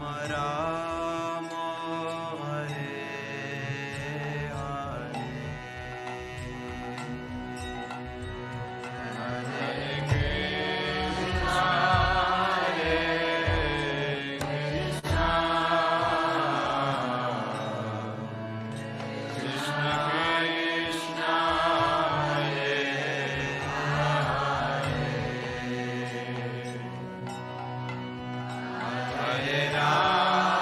Ram Hare Hare Hare Krishna Krishna Krishna Hare Hare Hare Rama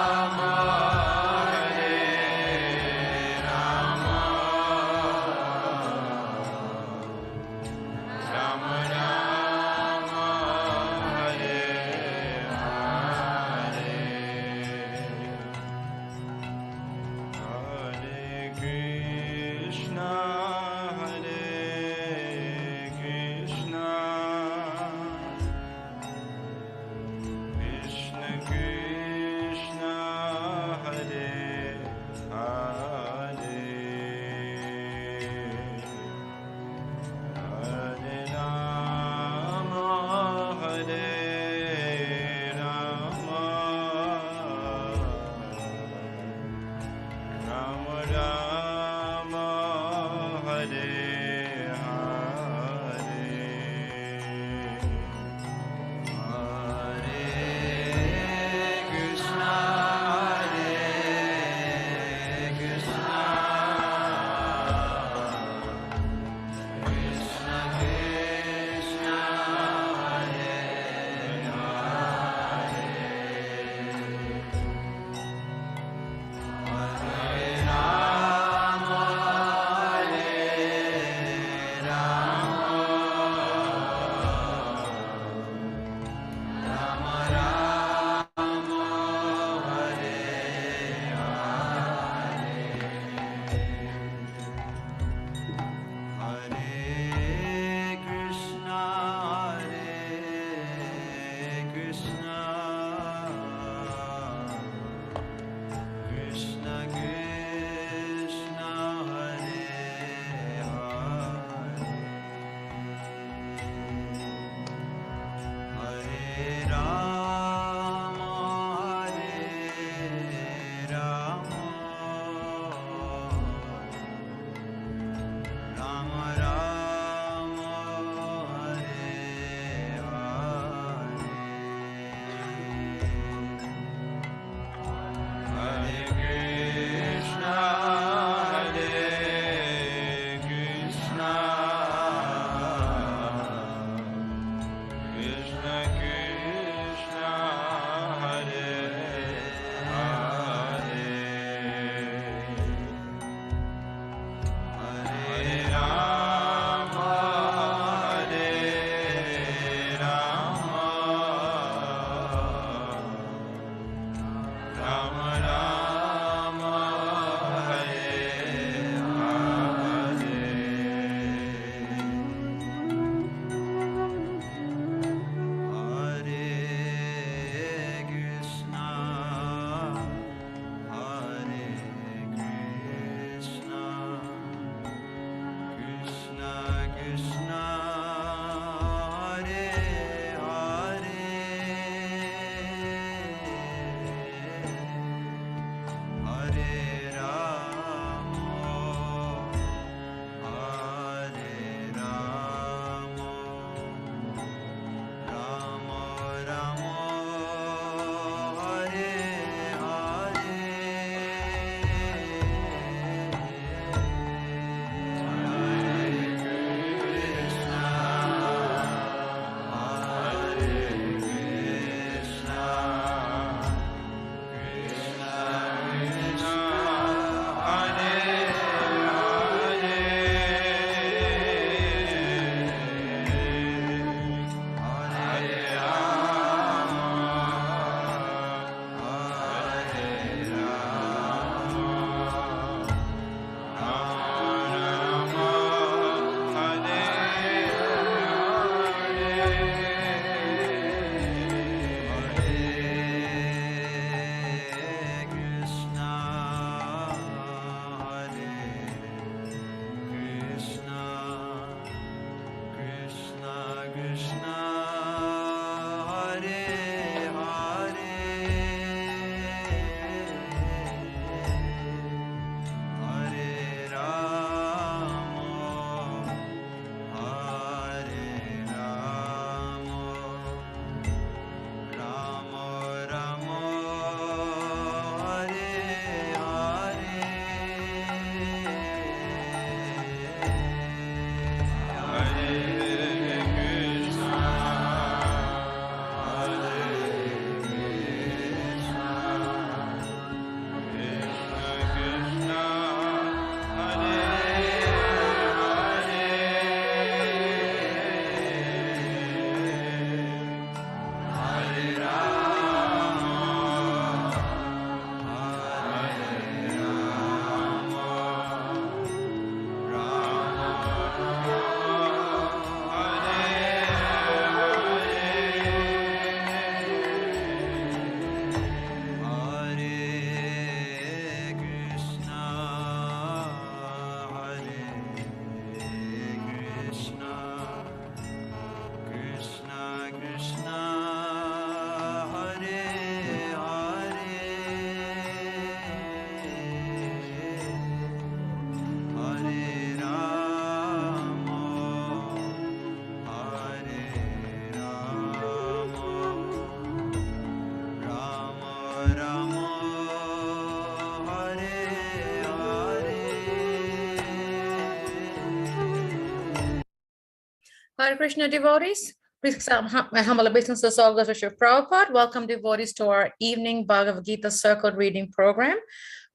Hare Krishna devotees, please accept my humble obeisances all goes to Srila Prabhupada. Welcome devotees to our evening Bhagavad Gita circle reading program.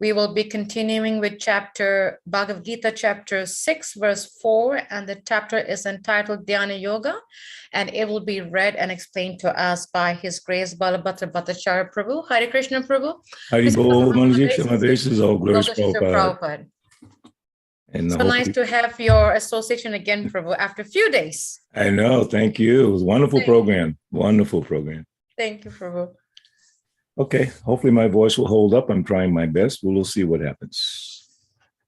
We will be continuing with Bhagavad Gita chapter 6 verse 4, and the chapter is entitled Dhyana Yoga, and it will be read and explained to us by His Grace Balabhadra Bhattacharya Prabhu. Hare Krishna Prabhu. Haribol, my obeisances, all glories to Prabhupada. And So nice to have your association again, Prabhu, after a few days. I know, thank you. It was a wonderful program. Wonderful program. Thank you, Prabhu. Okay, hopefully my voice will hold up. I'm trying my best. We'll see what happens.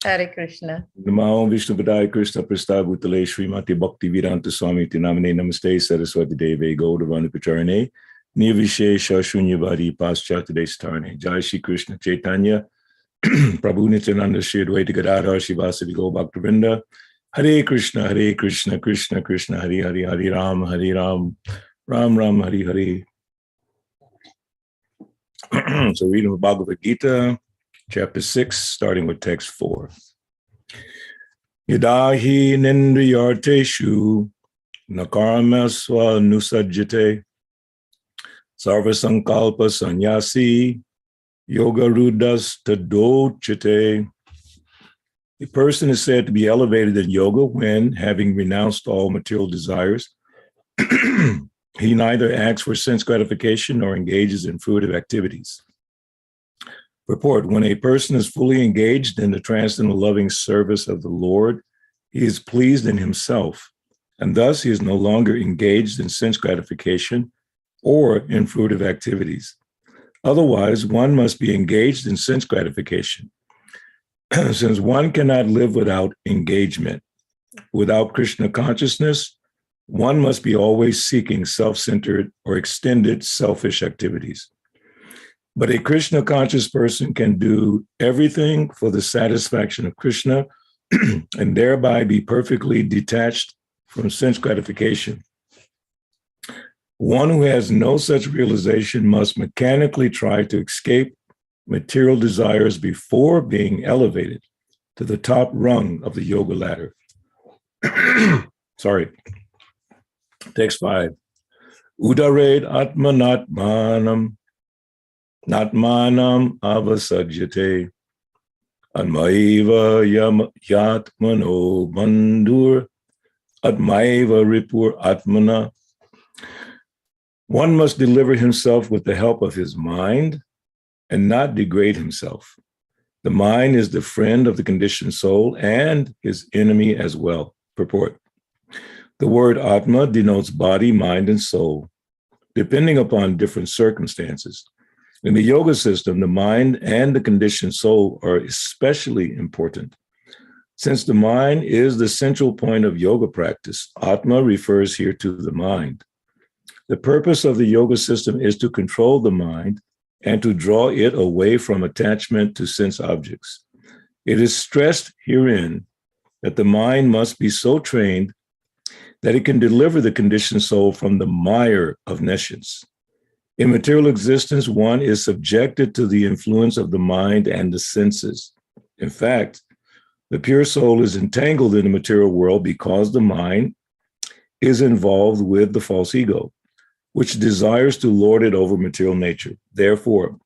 Hare Krishna. Namo Vishnu Padaya Krishna Prastha Bhutale Srimati Bhakti Vedanta Swami Tinamane Namaste Saraswati Deve Gaudavani Pacharane Nirvishesha Shunyavadi Paschat Destarne Jai Shri Krishna Chaitanya Prabhu Nityananda Shri Advaita Gadadhar Shivasati Go Bhaktivinoda Hare Krishna Krishna Krishna Hare Hare Hare Ram Ram Ram Hare Hare. So reading Bhagavad Gita, chapter 6, starting with text 4. Yadahi nindriyarteshu nakaramesva nusajjate sarva sankalpa sannyasi yoga rudas tadochate. A person is said to be elevated in yoga when, having renounced all material desires, he neither acts for sense gratification nor engages in fruitive activities. Purport: when a person is fully engaged in the transcendental loving service of the Lord, he is pleased in himself, and thus he is no longer engaged in sense gratification or in fruitive activities. Otherwise, one must be engaged in sense gratification. Since one cannot live without engagement, without Krishna consciousness, one must be always seeking self-centered or extended selfish activities. But a Krishna conscious person can do everything for the satisfaction of Krishna and thereby be perfectly detached from sense gratification. One who has no such realization must mechanically try to escape material desires before being elevated to the top rung of the yoga ladder. Sorry. Text 5. Udared atmanatmanam natmanam avasajyate admaiva yatmano bandhur admaiva ripur atmana. One must deliver himself with the help of his mind and not degrade himself. The mind is the friend of the conditioned soul and his enemy as well. Purport: the word Atma denotes body, mind, and soul, depending upon different circumstances. In the yoga system, the mind and the conditioned soul are especially important. Since the mind is the central point of yoga practice, Atma refers here to the mind. The purpose of the yoga system is to control the mind and to draw it away from attachment to sense objects. It is stressed herein that the mind must be so trained that it can deliver the conditioned soul from the mire of nescience. In material existence, one is subjected to the influence of the mind and the senses. In fact, the pure soul is entangled in the material world because the mind is involved with the false ego, which desires to lord it over material nature. Therefore,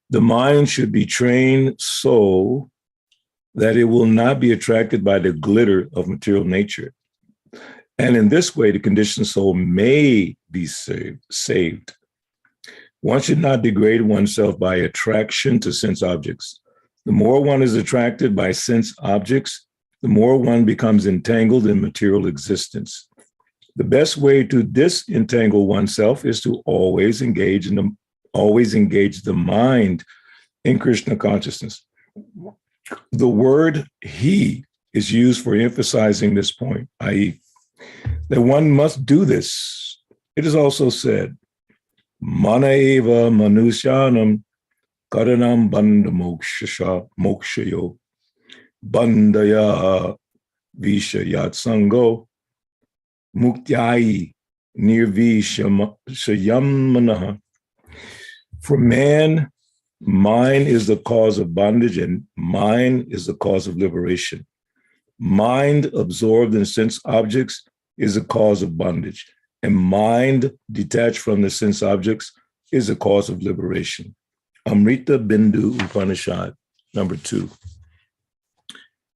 the mind should be trained so that it will not be attracted by the glitter of material nature. And in this way, the conditioned soul may be saved. One should not degrade oneself by attraction to sense objects. The more one is attracted by sense objects, the more one becomes entangled in material existence. The best way to disentangle oneself is to always engage the mind in Krishna consciousness. The word he is used for emphasizing this point, i.e., that one must do this. It is also said, Mana eva manusyanam karanam bandha mokshayo bandaya vishayat sango muktyai nirvishayamanaha. For man, mind is the cause of bondage and mind is the cause of liberation. Mind absorbed in sense objects is a cause of bondage, and mind detached from the sense objects is a cause of liberation. Amrita Bindu Upanishad, number 2.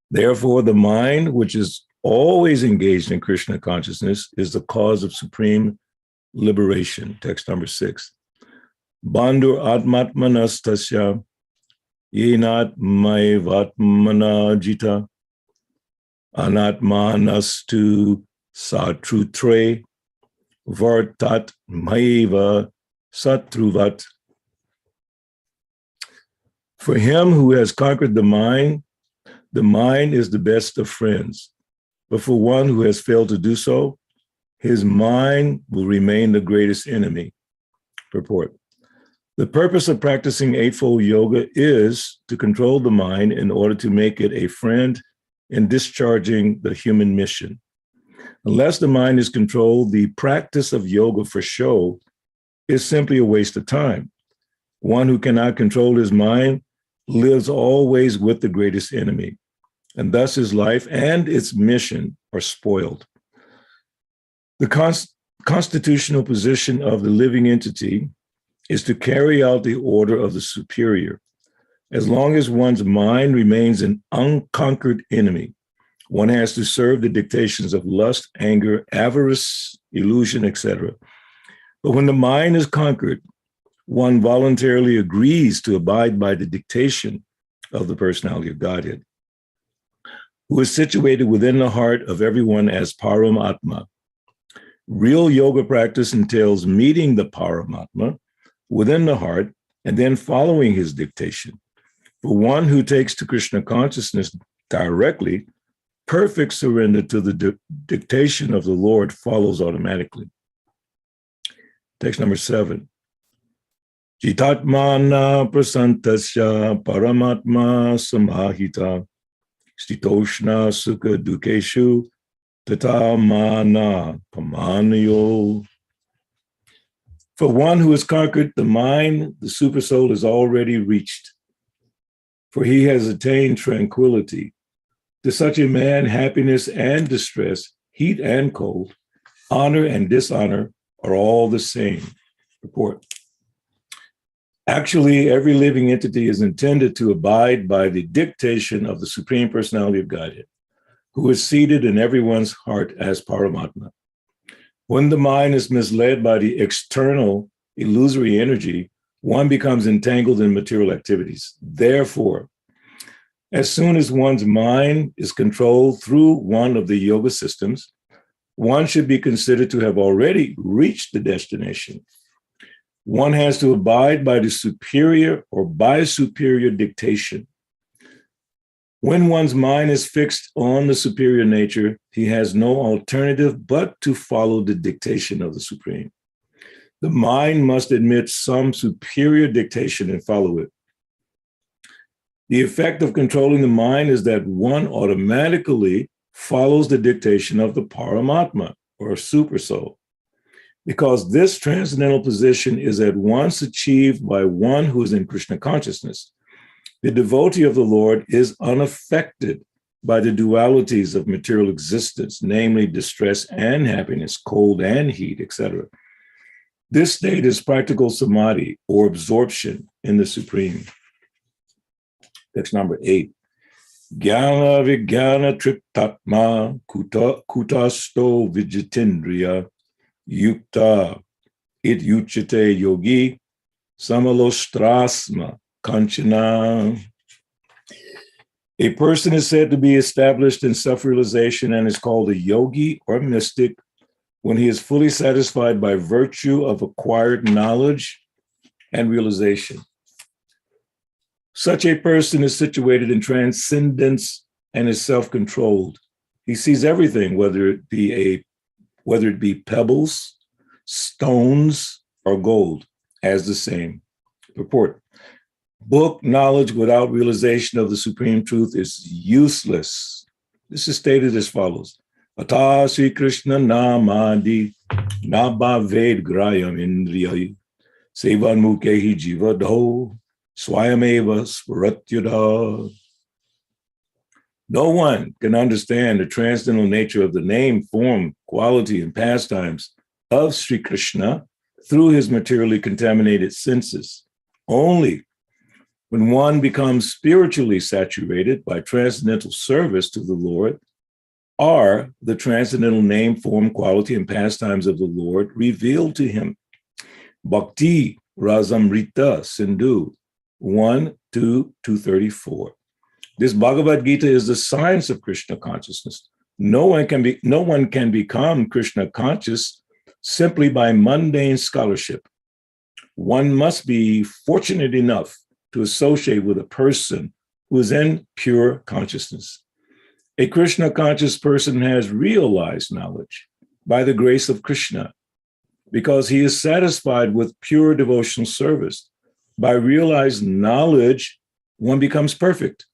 Therefore, the mind, which is always engaged in Krishna consciousness, is the cause of supreme liberation. Text number 6. Bandhur atmatmanastasya yenat maivatmana jita anatmanastu satrutre vartat maiva satruvat. For him who has conquered the mind is the best of friends. But for one who has failed to do so, his mind will remain the greatest enemy. Purport. The purpose of practicing Eightfold Yoga is to control the mind in order to make it a friend in discharging the human mission. Unless the mind is controlled, the practice of yoga for show is simply a waste of time. One who cannot control his mind lives always with the greatest enemy, and thus his life and its mission are spoiled. The constitutional position of the living entity is to carry out the order of the superior. As long as one's mind remains an unconquered enemy, one has to serve the dictations of lust, anger, avarice, illusion, etc. But when the mind is conquered, one voluntarily agrees to abide by the dictation of the personality of Godhead, who is situated within the heart of everyone as Paramatma. Real yoga practice entails meeting the Paramatma within the heart and then following his dictation. For one who takes to Krishna consciousness directly, perfect surrender to the dictation of the Lord follows automatically. Text number 7. Jitatmana prasantasya paramatma samahita stitoshna sukha dukeshu tata mana pamanayo. For one who has conquered the mind, the supersoul is already reached, for he has attained tranquility. To such a man, happiness and distress, heat and cold, honor and dishonor are all the same. Report. Actually, every living entity is intended to abide by the dictation of the Supreme Personality of Godhead, who is seated in everyone's heart as Paramatma. When the mind is misled by the external illusory energy, one becomes entangled in material activities. Therefore, as soon as one's mind is controlled through one of the yoga systems, one should be considered to have already reached the destination. One has to abide by the superior or by superior dictation. When one's mind is fixed on the superior nature, he has no alternative but to follow the dictation of the Supreme. The mind must admit some superior dictation and follow it. The effect of controlling the mind is that one automatically follows the dictation of the Paramatma, or super soul. Because this transcendental position is at once achieved by one who is in Krishna consciousness, the devotee of the Lord is unaffected by the dualities of material existence, namely distress and happiness, cold and heat, etc. This state is practical samadhi, or absorption in the Supreme. Text number 8. Jnana vijnana triptatma kutasto vijitindriya yukta it yuchate yogi samalostrasma kanchana. A person is said to be established in self-realization and is called a yogi or mystic when he is fully satisfied by virtue of acquired knowledge and realization. Such a person is situated in transcendence and is self-controlled. He sees everything, whether it be pebbles, stones, or gold, as the same. Purport. Book knowledge without realization of the supreme truth is useless. This is stated as follows. Ata Sri Krishna namadi nabhaved grayam indriya sevan mukehi jiva dho swayameva svaratyada. No one can understand the transcendental nature of the name, form, quality, and pastimes of Sri Krishna through his materially contaminated senses. Only when one becomes spiritually saturated by transcendental service to the Lord are the transcendental name, form, quality, and pastimes of the Lord revealed to him. Bhakti Rasamrita Sindhu 1-2-234. This Bhagavad Gita is the science of Krishna consciousness. No one can become Krishna conscious simply by mundane scholarship. One must be fortunate enough to associate with a person who is in pure consciousness. A Krishna conscious person has realized knowledge by the grace of Krishna because he is satisfied with pure devotional service. By realized knowledge, one becomes perfect.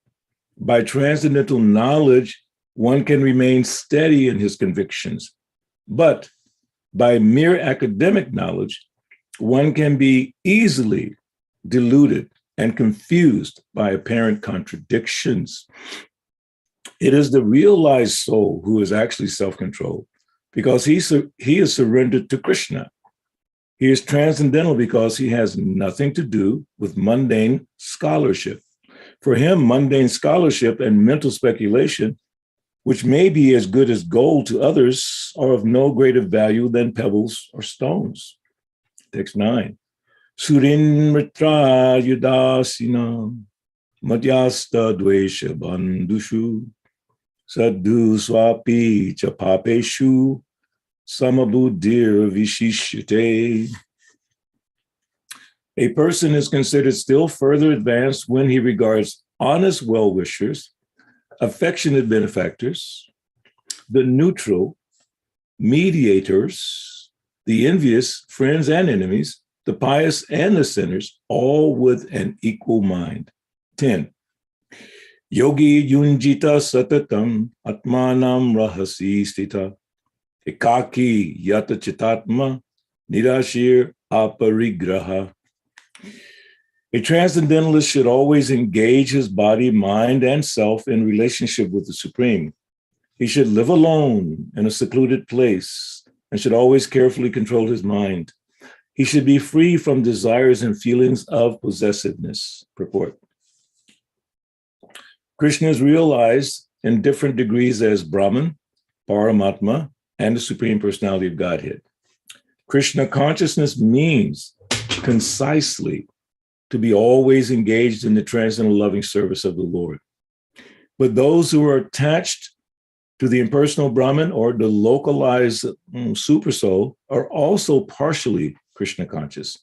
By transcendental knowledge, one can remain steady in his convictions. But by mere academic knowledge, one can be easily deluded and confused by apparent contradictions. It is the realized soul who is actually self-controlled because he is surrendered to Krishna. He is transcendental because he has nothing to do with mundane scholarship. For him, mundane scholarship and mental speculation, which may be as good as gold to others, are of no greater value than pebbles or stones. Text 9. Surin mitra yudasinam madhyasta dvesha bandushu sadhu swapi cha papeshu samabuddhir vishishyate. A person is considered still further advanced when he regards honest well-wishers, affectionate benefactors, the neutral, mediators, the envious, friends and enemies, the pious and the sinners, all with an equal mind. 10. Yogi yunjita satatam atmanam rahasi stita ekaki yata chitatma nirashir aparigraha. A transcendentalist should always engage his body, mind, and self in relationship with the Supreme. He should live alone in a secluded place and should always carefully control his mind. He should be free from desires and feelings of possessiveness. Purport. Krishna is realized in different degrees as Brahman, Paramatma, and the Supreme Personality of Godhead. Krishna consciousness means concisely to be always engaged in the transcendental loving service of the Lord. But those who are attached to the impersonal Brahman or the localized supersoul are also partially Krishna conscious,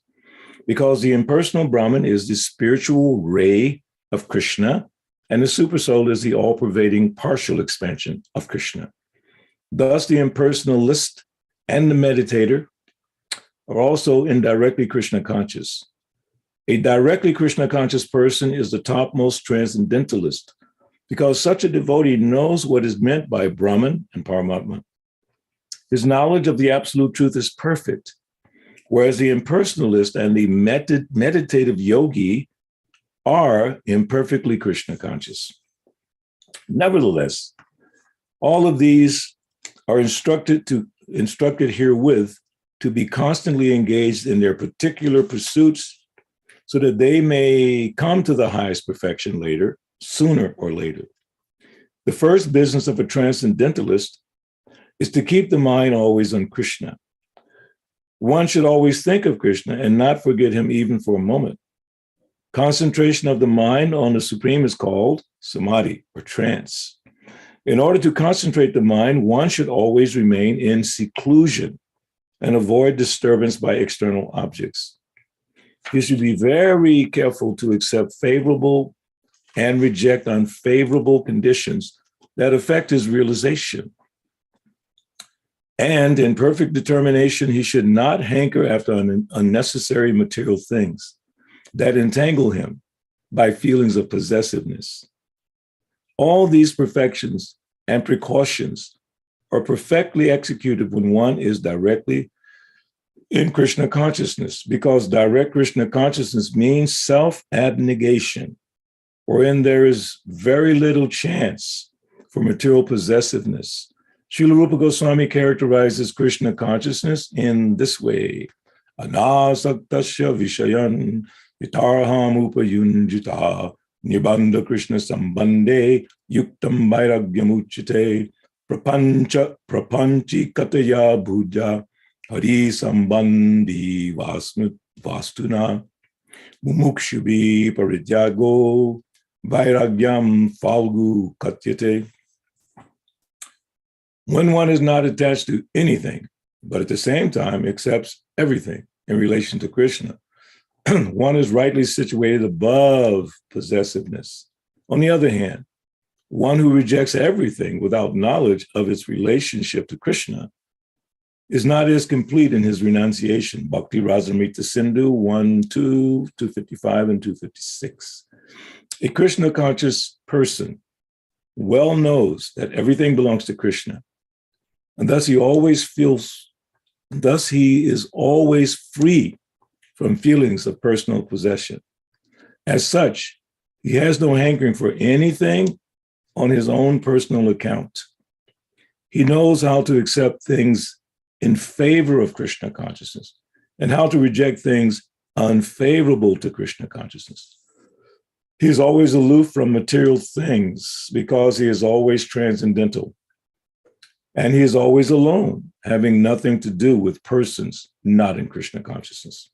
because the impersonal Brahman is the spiritual ray of Krishna, and the supersoul is the all-pervading partial expansion of Krishna. Thus, the impersonalist and the meditator are also indirectly Krishna conscious. A directly Krishna conscious person is the topmost transcendentalist, because such a devotee knows what is meant by Brahman and Paramatma. His knowledge of the absolute truth is perfect, whereas the impersonalist and the meditative yogi are imperfectly Krishna conscious. Nevertheless, all of these are instructed herewith to be constantly engaged in their particular pursuits so that they may come to the highest perfection later, sooner or later. The first business of a transcendentalist is to keep the mind always on Krishna. One should always think of Krishna and not forget him even for a moment. Concentration of the mind on the Supreme is called samadhi or trance. In order to concentrate the mind, one should always remain in seclusion and avoid disturbance by external objects. He should be very careful to accept favorable and reject unfavorable conditions that affect his realization. And in perfect determination, he should not hanker after unnecessary material things that entangle him by feelings of possessiveness. All these perfections and precautions are perfectly executed when one is directly in Krishna consciousness, because direct Krishna consciousness means self-abnegation, wherein there is very little chance for material possessiveness. Srila Rupa Goswami characterizes Krishna consciousness in this way. Anasaktasya vishayan vitarham upayunjita nibandha Krishna sambande yuktam vairagyamuchite prapanchi kataya bhuja hari sambandhi vastuna mumukshubi paridyago vairagyam falgu katyate. When one is not attached to anything, but at the same time accepts everything in relation to Krishna, one is rightly situated above possessiveness. On the other hand, one who rejects everything without knowledge of its relationship to Krishna is not as complete in his renunciation. Bhakti Rasamrita Sindhu 1, 2, 255, and 256. A Krishna conscious person well knows that everything belongs to Krishna, and thus he is always free from feelings of personal possession. As such, he has no hankering for anything on his own personal account. He knows how to accept things in favor of Krishna consciousness and how to reject things unfavorable to Krishna consciousness. He is always aloof from material things because he is always transcendental. And he is always alone, having nothing to do with persons not in Krishna consciousness.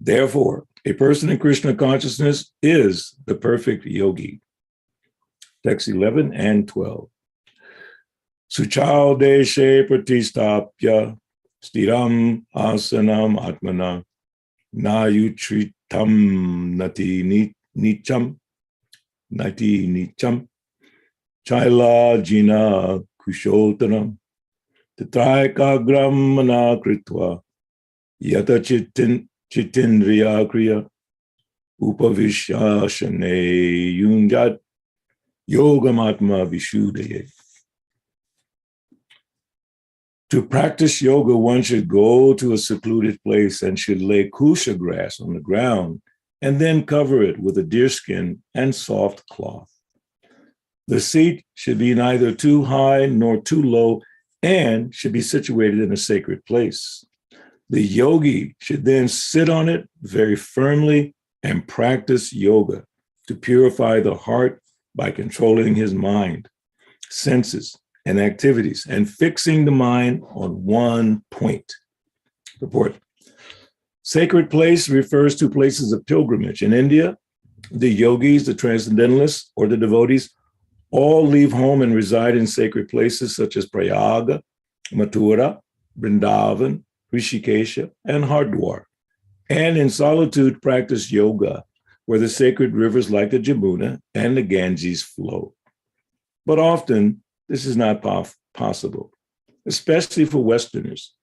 Therefore, a person in Krishna consciousness is the perfect yogi. Text 11 and 12. Suchao deshe pratistapya stiram asanam atmana na yutritam nati nicham chaila jina kushotanam tatraikagram mana kritva yata chitindriya kriya upavishashane yunjat yogamatma vishuddhaye. To practice yoga, one should go to a secluded place and should lay kusha grass on the ground and then cover it with a deerskin and soft cloth. The seat should be neither too high nor too low and should be situated in a sacred place. The yogi should then sit on it very firmly and practice yoga to purify the heart by controlling his mind, senses, and activities, and fixing the mind on one point. Report. Sacred place refers to places of pilgrimage. In India, the yogis, the transcendentalists, or the devotees all leave home and reside in sacred places such as Prayaga, Mathura, Vrindavan, Rishikesha, and Hardwar, and in solitude practice yoga, where the sacred rivers like the Jamuna and the Ganges flow. But often, this is not possible, especially for Westerners.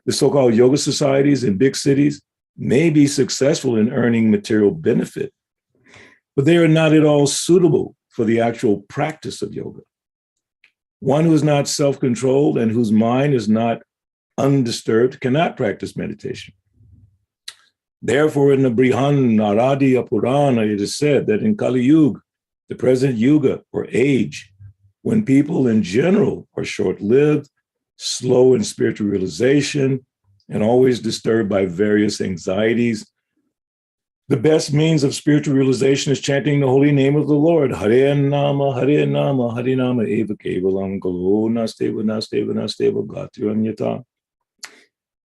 The so-called yoga societies in big cities may be successful in earning material benefit, but they are not at all suitable for the actual practice of yoga. One who is not self-controlled and whose mind is not undisturbed cannot practice meditation. Therefore, in the Brihan Naradiya Purana, it is said that in Kali Yuga, the present yuga or age, when people in general are short-lived, slow in spiritual realization, and always disturbed by various anxieties, the best means of spiritual realization is chanting the holy name of the Lord. Hare Nama, Hare Nama, Hare Nama, Eva Kevalam, Galo, Nasteva, Nasteva, Nasteva, Gatiranyata.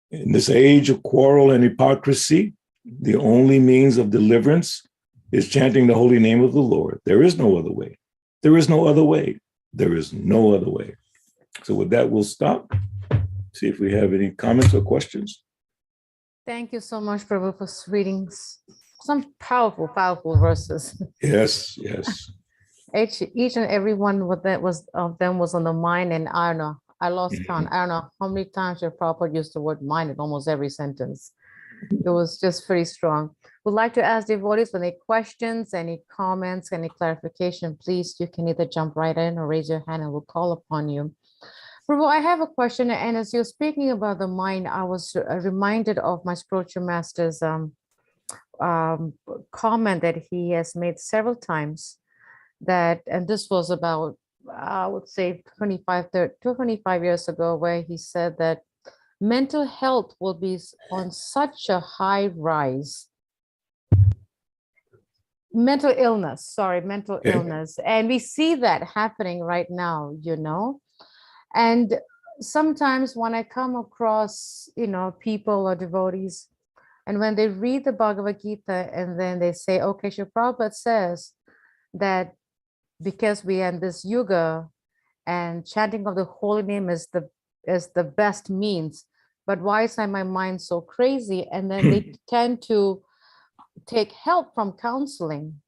In this age of quarrel and hypocrisy, the only means of deliverance is chanting the holy name of the Lord. There is no other way. There is no other way. There is no other way. So with that, we'll stop. See if we have any comments or questions. Thank you so much, Prabhu, for reading some powerful, powerful verses. Yes, yes. Each and every one of them was on the mind, and I don't know, I lost count. I don't know how many times your Prabhupada used the word mind in almost every sentence. It was just pretty strong. Would like to ask devotees for any questions, any comments, any clarification, please, you can either jump right in or raise your hand and we'll call upon you. Prabhu, I have a question, and as you're speaking about the mind, I was reminded of my spiritual master's comment that he has made several times, that, and this was about I would say 25 years ago, where he said that mental health will be on such a high rise. Mental illness, sorry, mental Okay. illness. And we see that happening right now, And sometimes when I come across, people or devotees, and when they read the Bhagavad Gita and then they say, okay, Srila Prabhupada says that because we are in this yuga and chanting of the holy name is the best means, but why is my mind so crazy? And then they tend to take help from counseling,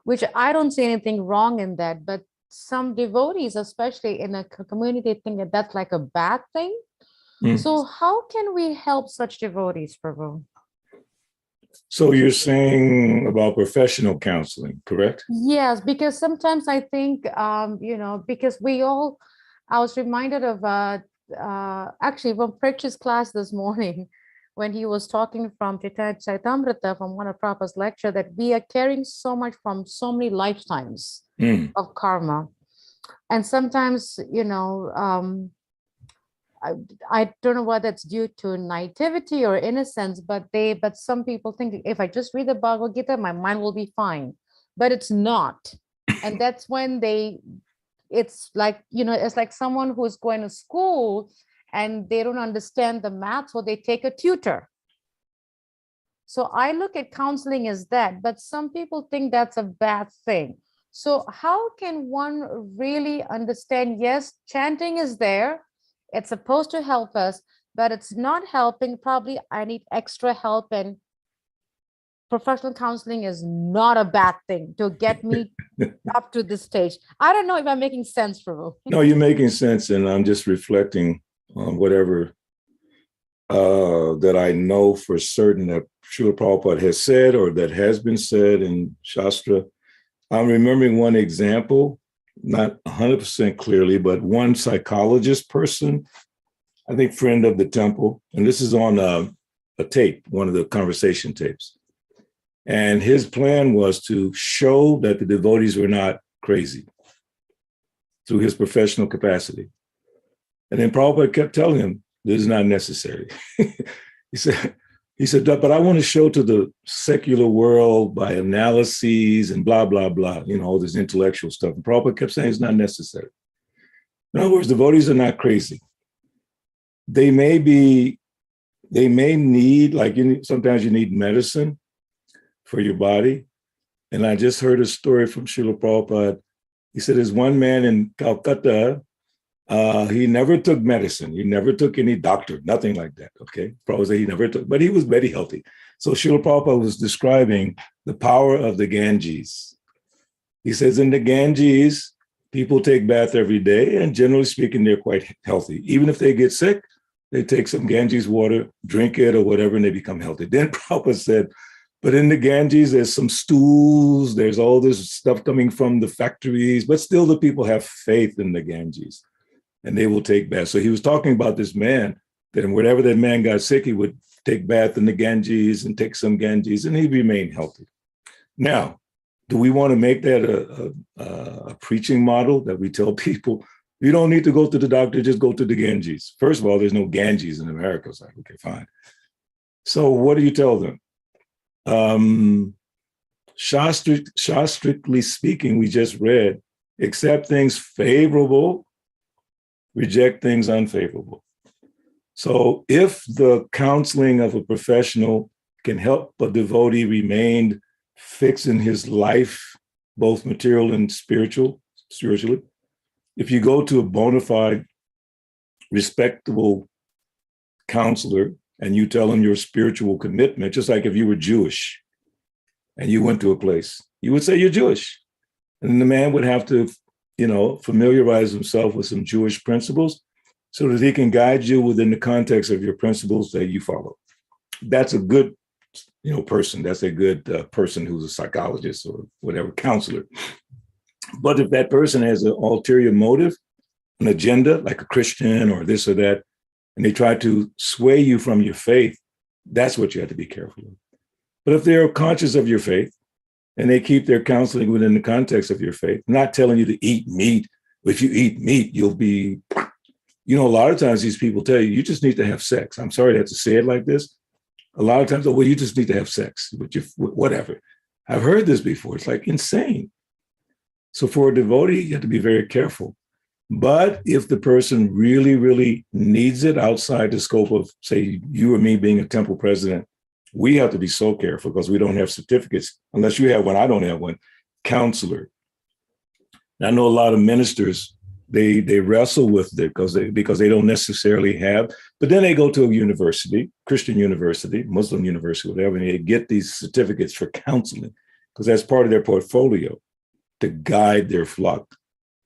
which I don't see anything wrong in that, but some devotees, especially in a community, think that that's like a bad thing. So how can we help such devotees, Prabhu? So you're saying about professional counseling, correct? Yes, because sometimes I think, because I was reminded of actually from Pritch's class this morning, when he was talking from Chaitanya Chaitamrita, from one of Prabhupada's lecture, that we are carrying so much from so many lifetimes of karma. And sometimes, I don't know whether it's due to naivety or innocence, but some people think if I just read the Bhagavad Gita, my mind will be fine, but it's not. And that's when it's like, it's like someone who's going to school and they don't understand the math, so they take a tutor. So I look at counseling as that, but some people think that's a bad thing. So how can one really understand, yes, chanting is there, it's supposed to help us, but it's not helping. Probably I need extra help, and professional counseling is not a bad thing to get me up to this stage. I don't know if I'm making sense, Prabhu. No, you're making sense, and I'm just reflecting on whatever that I know for certain that Srila Prabhupada has said or that has been said in Shastra. I'm remembering one example, not 100% clearly, but one psychologist person, I think friend of the temple, and this is on a tape, one of the conversation tapes. And his plan was to show that the devotees were not crazy through his professional capacity. And then Prabhupada kept telling him, this is not necessary. He said, but I want to show to the secular world by analyses and blah, blah, blah, all this intellectual stuff. And Prabhupada kept saying it's not necessary. In other words, devotees are not crazy. They may need, like sometimes you need medicine for your body. And I just heard a story from Srila Prabhupada. He said there's one man in Calcutta, he never took medicine. He never took any doctor, nothing like that, okay? Prabhupada said he never took, but he was very healthy. So Srila Prabhupada was describing the power of the Ganges. He says in the Ganges, people take bath every day, and generally speaking, they're quite healthy. Even if they get sick, they take some Ganges water, drink it or whatever, and they become healthy. Then Prabhupada said, but in the Ganges, there's some stools, there's all this stuff coming from the factories, but still the people have faith in the Ganges and they will take baths. So he was talking about this man, that whenever that man got sick, he would take bath in the Ganges and take some Ganges and he'd remain healthy. Now, do we want to make that a preaching model that we tell people, you don't need to go to the doctor, just go to the Ganges? First of all, there's no Ganges in America. It's like, okay, fine. So what do you tell them? Shastrically speaking, we just read, accept things favorable, reject things unfavorable. So if the counseling of a professional can help a devotee remain fixed in his life, both material and spiritually, if you go to a bona fide, respectable counselor and you tell him your spiritual commitment, just like if you were Jewish and you went to a place, you would say you're Jewish. And the man would have to, familiarize himself with some Jewish principles so that he can guide you within the context of your principles that you follow. That's a good, person. That's a good person who's a psychologist or whatever, counselor. But if that person has an ulterior motive, an agenda, like a Christian or this or that, and they try to sway you from your faith, that's what you have to be careful of. But if they're conscious of your faith and they keep their counseling within the context of your faith, not telling you to eat meat If you eat meat, you'll be, a lot of times these people tell you, you just need to have sex. I'm sorry to have to say it like this. A lot of times, well, you just need to have sex, whatever. I've heard this before. It's like insane. So for a devotee, you have to be very careful. But if the person really, really needs it outside the scope of, say, you or me being a temple president, we have to be so careful because we don't have certificates. Unless you have one, I don't have one. Counselor. I know a lot of ministers, they wrestle with it because they don't necessarily have, but then they go to a university, Christian university, Muslim university, whatever, and they get these certificates for counseling because that's part of their portfolio to guide their flock.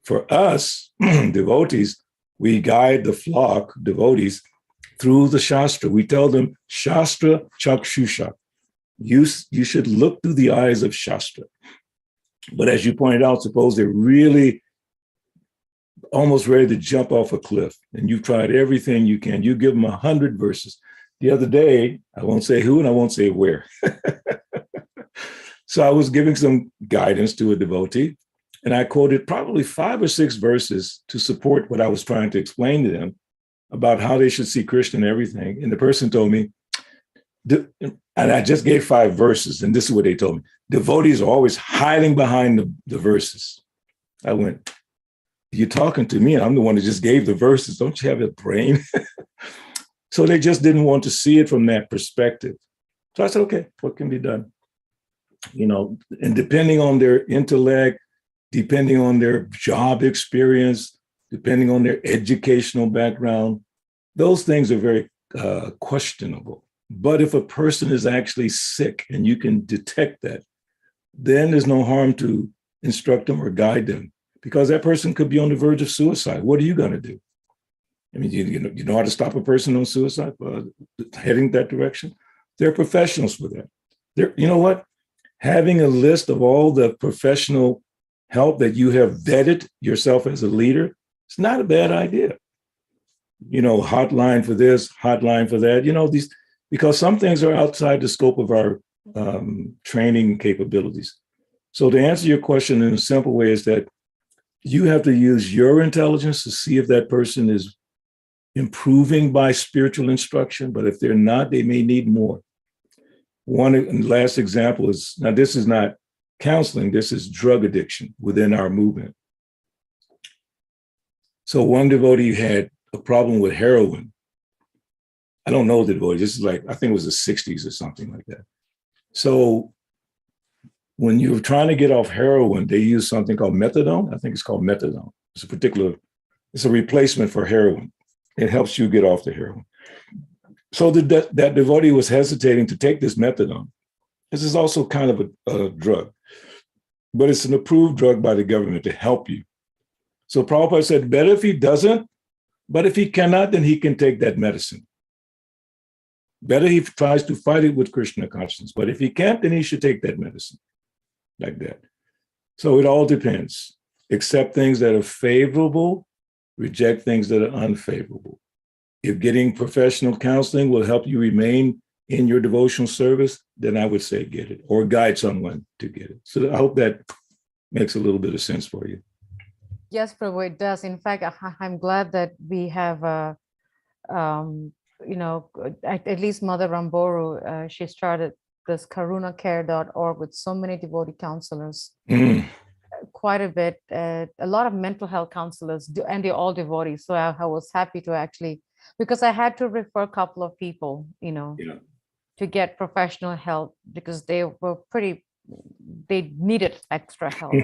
For us, devotees, we guide the flock, devotees, through the Shastra. We tell them, Shastra Chakshusha. You should look through the eyes of Shastra. But as you pointed out, suppose they're really almost ready to jump off a cliff and you've tried everything you can. You give them 100 verses. The other day, I won't say who and I won't say where. So I was giving some guidance to a devotee and I quoted probably 5 or 6 verses to support what I was trying to explain to them about how they should see Krishna and everything. And the person told me, and I just gave 5 verses, and this is what they told me. Devotees are always hiding behind the verses. I went, you're talking to me, and I'm the one that just gave the verses. Don't you have a brain? So they just didn't want to see it from that perspective. So I said, okay, what can be done? And depending on their intellect, depending on their job experience, depending on their educational background, those things are very questionable. But if a person is actually sick and you can detect that, then there's no harm to instruct them or guide them because that person could be on the verge of suicide. What are you going to do? I mean, you know how to stop a person on suicide, heading that direction? There are professionals for that. You know what? Having a list of all the professional help that you have vetted yourself as a leader, it's not a bad idea. Hotline for this, hotline for that, because some things are outside the scope of our training capabilities. So to answer your question in a simple way is that you have to use your intelligence to see if that person is improving by spiritual instruction, but if they're not, they may need more. One last example is, now this is not counseling, this is drug addiction within our movement. So one devotee had a problem with heroin. I don't know the devotee, this is like, I think it was the 60s or something like that. So when you're trying to get off heroin, they use something called methadone. I think it's called methadone. It's a replacement for heroin. It helps you get off the heroin. So that devotee was hesitating to take this methadone. This is also kind of a drug, but it's an approved drug by the government to help you. So Prabhupada said, better if he doesn't, but if he cannot, then he can take that medicine. Better he tries to fight it with Krishna consciousness, but if he can't, then he should take that medicine like that. So it all depends. Accept things that are favorable, reject things that are unfavorable. If getting professional counseling will help you remain in your devotional service, then I would say get it or guide someone to get it. So I hope that makes a little bit of sense for you. Yes, Prabhu, it does. In fact, I'm glad that we have, at least Mother Ramboru, she started this karunacare.org with so many devotee counselors, quite a bit, a lot of mental health counselors, and they're all devotees. So I was happy to actually, because I had to refer a couple of people, to get professional help because they needed extra help.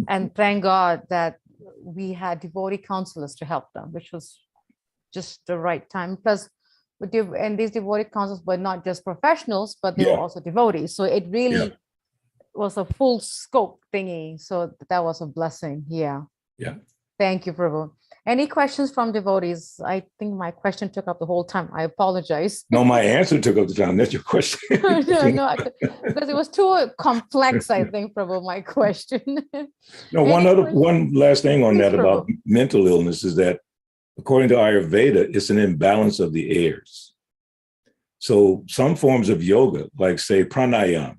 And thank God that we had devotee counselors to help them, which was just the right time. Plus, and these devotee counselors were not just professionals, but they were also devotees. So it really was a full scope thingy. So that was a blessing. Yeah. Thank you, Prabhu. Any questions from devotees? I think my question took up the whole time. I apologize. No, my answer took up the time. That's your question. No, because it was too complex, I think, Prabhu, my question. No, one last thing on that about mental illness is that according to Ayurveda, it's an imbalance of the airs. So some forms of yoga, like say pranayama,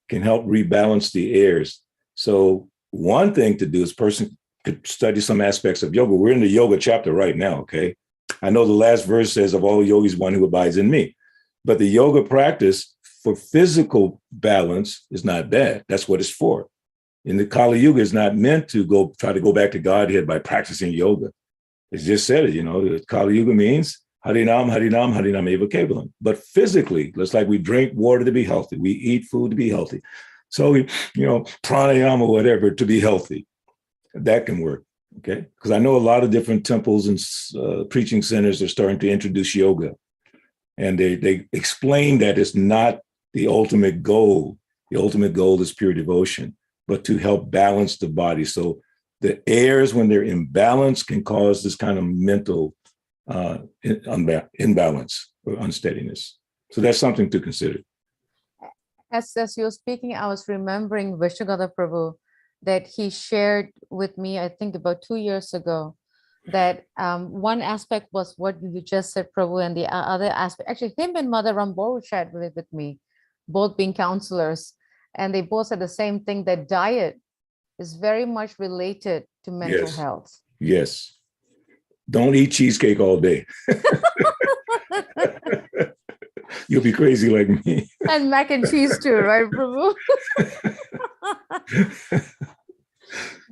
can help rebalance the airs. So one thing to do is person could study some aspects of yoga. We're in the yoga chapter right now, okay? I know the last verse says, of all yogis, one who abides in me. But the yoga practice for physical balance is not bad. That's what it's for. And the Kali Yuga is not meant to try to go back to Godhead by practicing yoga. It's just said it, the Kali Yuga means Harinam, Harinam, Harinam Eva Kevalam. But physically, it's like we drink water to be healthy. We eat food to be healthy. So we, pranayama, whatever, to be healthy. That can work, okay? Because I know a lot of different temples and preaching centers are starting to introduce yoga. And they explain that it's not the ultimate goal. The ultimate goal is pure devotion, but to help balance the body. So the airs, when they're imbalanced, can cause this kind of mental imbalance or unsteadiness. So that's something to consider. As you were speaking, I was remembering Vishnugada Prabhu that he shared with me, I think about 2 years ago, that one aspect was what you just said, Prabhu, and the other aspect, actually him and Mother Rambo shared with me, both being counselors, and they both said the same thing, that diet is very much related to mental health. Yes. Don't eat cheesecake all day. You'll be crazy like me. And mac and cheese too, right, Prabhu?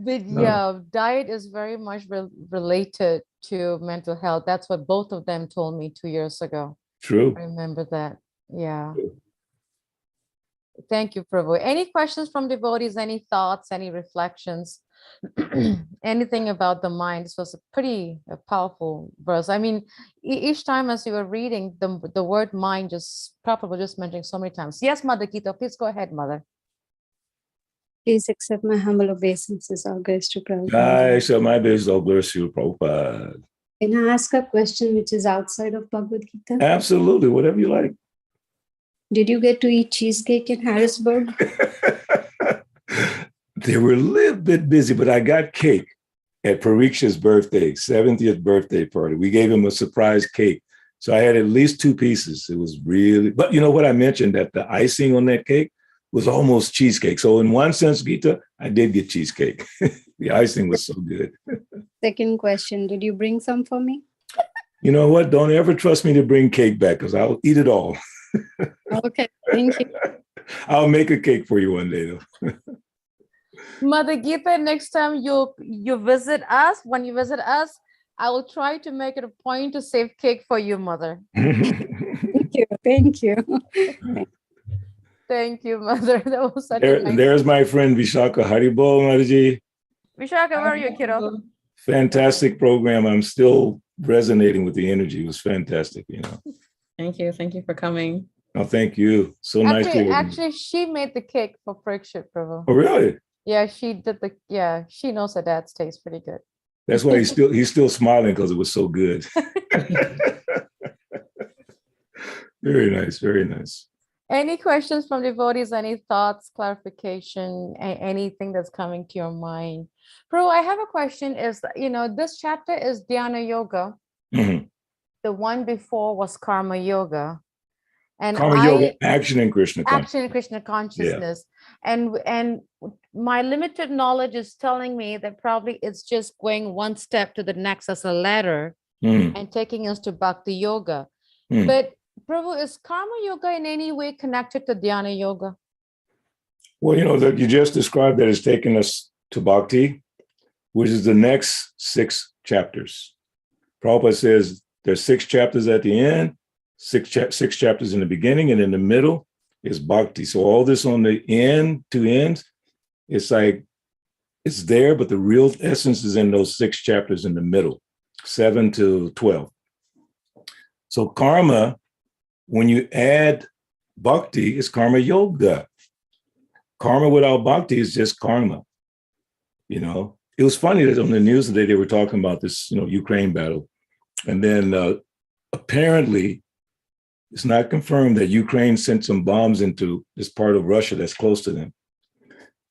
But yeah, diet is very much related to mental health. That's what both of them told me 2 years ago. True. I remember that. Yeah. Thank you, Prabhu. Any questions from devotees? Any thoughts? Any reflections? Anything about the mind? This was a pretty powerful verse. I mean, each time as you were reading, the word mind Prabhu just mentioning so many times. Yes, Mother Gita, please go ahead, Mother. Please accept my humble obeisances. All grace to Prabhupada. I accept my best, all grace to Prabhupada. Can I ask a question which is outside of Bhagavad Gita? Absolutely, whatever you like. Did you get to eat cheesecake in Harrisburg? They were a little bit busy, but I got cake at Pariksha's birthday, 70th birthday party. We gave him a surprise cake. So I had at least 2 pieces. It was really, but you know what I mentioned, that the icing on that cake was almost cheesecake. So in one sense, Gita, I did get cheesecake. The icing was so good. Second question, did you bring some for me? You know what? Don't ever trust me to bring cake back because I'll eat it all. Okay, thank you. I'll make a cake for you one day, though. Mother Gita, next time you visit us, when you visit us, I will try to make it a point to save cake for you, Mother. Thank you. Thank you. Thank you, Mother. That was such a nice. There's my friend Vishaka Haribol, Mataji. Vishaka, where are you, kiddo? Fantastic program. I'm still resonating with the energy. It was fantastic, Thank you. Thank you for coming. Oh, thank you. So nice to hear you. Actually, she made the cake for Parikshit, Prabhu. Oh, really? Yeah, she did she knows her dad's taste pretty good. That's why he's still smiling, because it was so good. Very nice, very nice. Any questions from devotees? Any thoughts, clarification, anything that's coming to your mind? Prabhu, I have a question. This chapter is Dhyana Yoga. Mm-hmm. The one before was Karma Yoga. And Yoga, action in Krishna consciousness. Action in Krishna consciousness. Yeah. And my limited knowledge is telling me that probably it's just going one step to the next as a ladder and taking us to Bhakti Yoga. But Prabhu, is Karma Yoga in any way connected to Dhyana Yoga? Well, you just described that it's taken us to Bhakti, which is the next 6 chapters. Prabhupada says there's 6 chapters at the end, 6 chapters in the beginning, and in the middle is Bhakti. So all this on the end, 2 ends, it's like it's there, but the real essence is in those 6 chapters in the middle, 7 to 12. So karma, when you add Bhakti, is Karma Yoga. Karma without Bhakti is just karma. It was funny that on the news today, they were talking about this, Ukraine battle. And then apparently, it's not confirmed that Ukraine sent some bombs into this part of Russia that's close to them.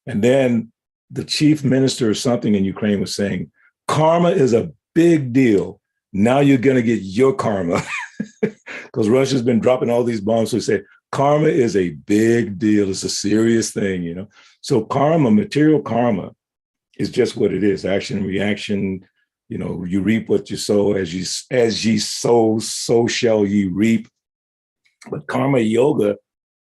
And then the chief minister or something in Ukraine was saying, karma is a big deal. Now you're going to get your karma. Because Russia's been dropping all these bombs. So he said, karma is a big deal. It's a serious thing, So karma, material karma, is just what it is. Action and reaction. You know, you reap what you sow. As ye sow, so shall ye reap. But karma yoga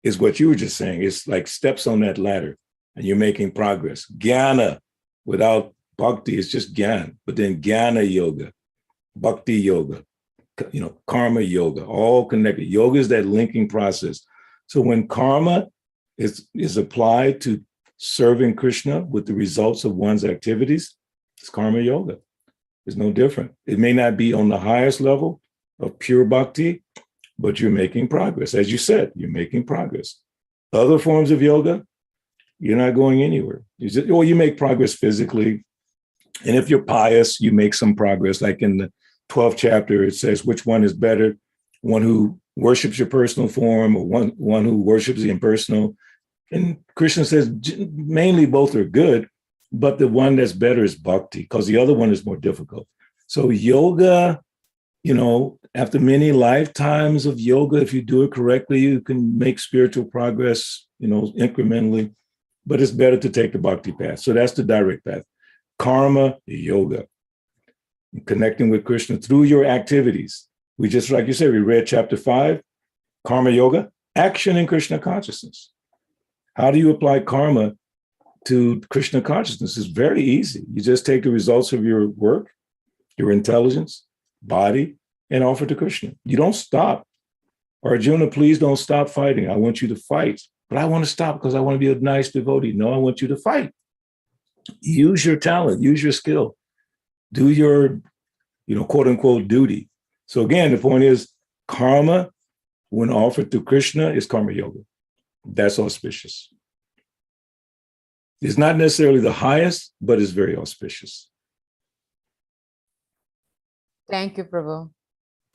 is what you were just saying. It's like steps on that ladder, and you're making progress. Jnana without bhakti is just jnana, but then jnana yoga, bhakti yoga, you know, karma yoga, all connected. Yoga is that linking process. So when karma is applied to serving Krishna with the results of one's activities, it's karma yoga. It's no different. It may not be on the highest level of pure bhakti, but you're making progress. As you said, you're making progress. Other forms of yoga, you're not going anywhere. You make progress physically. And if you're pious, you make some progress. Like in the 12th chapter, it says, which one is better? One who worships your personal form or one who worships the impersonal? And Krishna says, mainly both are good, but the one that's better is bhakti, because the other one is more difficult. So yoga, you know, after many lifetimes of yoga, if you do it correctly, you can make spiritual progress, you know, incrementally, but it's better to take the bhakti path. So that's the direct path. Karma yoga, connecting with Krishna through your activities. We just, like you said, we read chapter 5, karma yoga, action in Krishna consciousness. How do you apply karma to Krishna consciousness? It's very easy. You just take the results of your work, your intelligence, body, and offer to Krishna. You don't stop. Arjuna, please don't stop fighting. I want you to fight. But I want to stop because I want to be a nice devotee. No, I want you to fight. Use your talent, use your skill. Do your, you know, quote unquote duty. So again, the point is karma, when offered to Krishna, is karma yoga. That's auspicious. It's not necessarily the highest, but it's very auspicious. Thank you, Prabhu.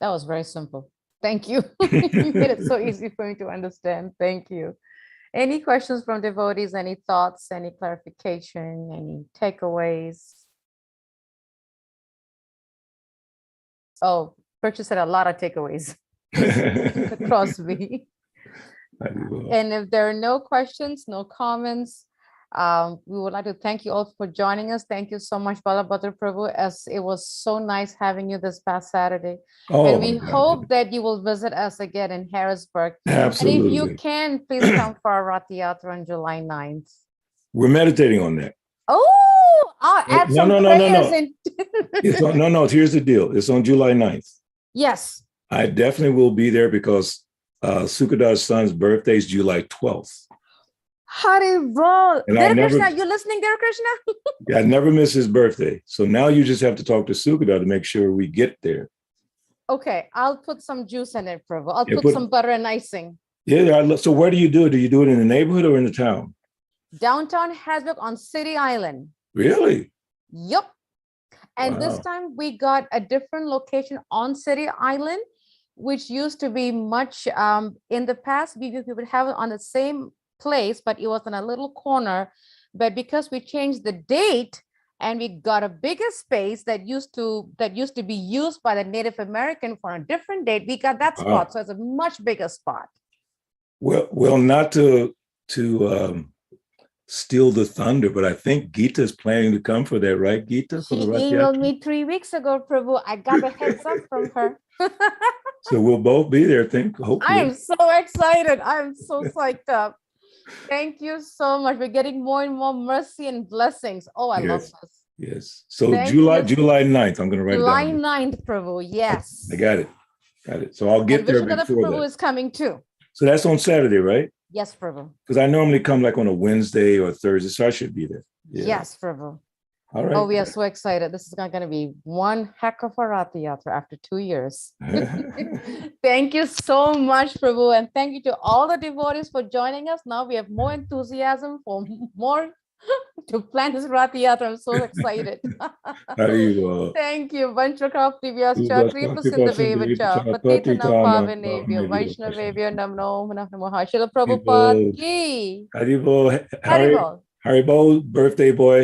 That was very simple. Thank you. You made it so easy for me to understand. Thank you. Any questions from devotees? Any thoughts? Any clarification? Any takeaways? Oh, Purchase said a lot of takeaways across me. And if there are no questions, no comments, we would like to thank you all for joining us. Thank you so much, Balabhadra Prabhu, as it was so nice having you this past Saturday. And we hope that you will visit us again in Harrisburg. Absolutely. And if you can, please come for our Rath Yatra on July 9th. We're meditating on that. Oh, I'll add some prayers in. No, here's the deal. It's on July 9th. Yes. I definitely will be there because Sukadar's son's birthday is July 12th. Haribol. Krishna, you listening there, Krishna? Yeah, I never miss his birthday. So now you just have to talk to Sukadar to make sure we get there. Okay, I'll put some juice in it, Prabhu. I'll put some butter and icing. Yeah, so where do you do it? Do you do it in the neighborhood or in the town? Downtown Harrisburg on City Island. Really? Yep. And this time we got a different location on City Island, which used to be much in the past. We would have it on the same place, but it was in a little corner. But because we changed the date and we got a bigger space that used to be used by the Native American for a different date, we got that spot. So it's a much bigger spot. Well, not to steal the thunder, but I think Gita is planning to come for that, right, Gita? She emailed me 3 weeks ago, Prabhu. I got a heads up from her. So we'll both be there, hopefully. I am so excited. I'm so psyched up. Thank you so much. We're getting more and more mercy and blessings. Oh, I love this. Yes. So July 9th, I'm going to write it down. July 9th, Prabhu. Yes. I got it. So I'll get there before Prabhu is coming too. So that's on Saturday, right? Yes, Prabhu. Because I normally come like on a Wednesday or Thursday, so I should be there. Yeah. Yes, Prabhu. All right. Oh, we are so excited. This is going to be one heck of a Rath Yatra after 2 years. Thank you so much, Prabhu. And thank you to all the devotees for joining us. Now we have more enthusiasm for more to plan this Rath Yatra. I'm so excited. Thank you. Vanchakra Privyascha Kripasindavevacha Patitanam Pavanebhyo Vaishnavebhyo Namno Namaha Srila Prabhupada Ki Haribol, birthday boy.